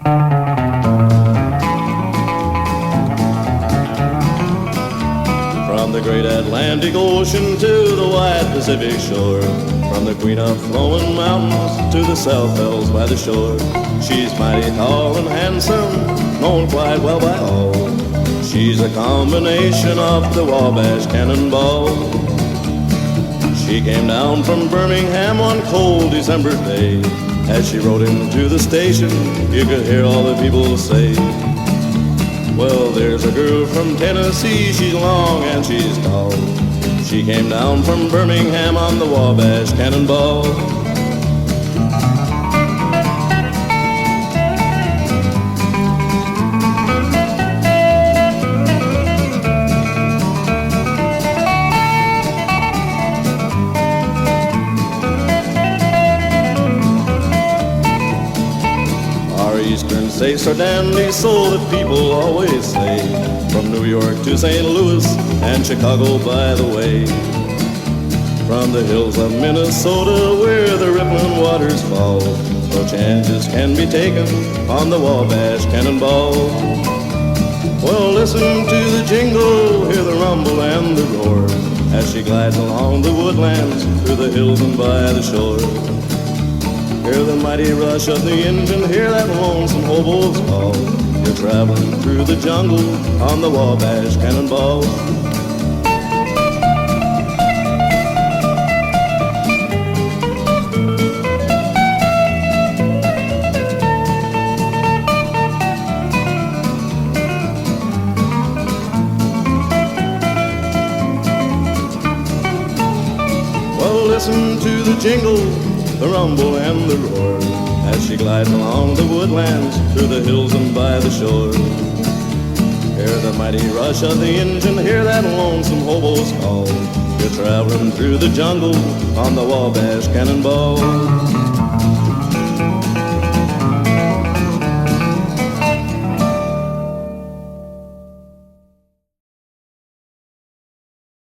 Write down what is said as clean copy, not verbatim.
From the great Atlantic Ocean to the wide Pacific shore, from the Queen of Flowing Mountains to the South Hills by the shore, she's mighty tall and handsome, known quite well by all. She's a combination of the Wabash Cannonball. She came down from Birmingham one cold December day. As she rode into the station, you could hear all the people say, well, there's a girl from Tennessee, she's long and she's tall. She came down from Birmingham on the Wabash Cannonball. Eastern states are dandy, so the people always say, from New York to St. Louis and Chicago by the way. From the hills of Minnesota where the rippling waters fall, no chances can be taken on the Wabash Cannonball. Well, listen to the jingle, hear the rumble and the roar, as she glides along the woodlands, through the hills and by the shore. Hear the mighty rush of the engine, hear that lonesome hobo's call. You're traveling through the jungle on the Wabash Cannonball. Well, listen to the jingle, the rumble and the roar, as she glides along the woodlands, through the hills and by the shore. Hear the mighty rush of the engine, hear that lonesome hobo's call. You're traveling through the jungle on the Wabash Cannonball.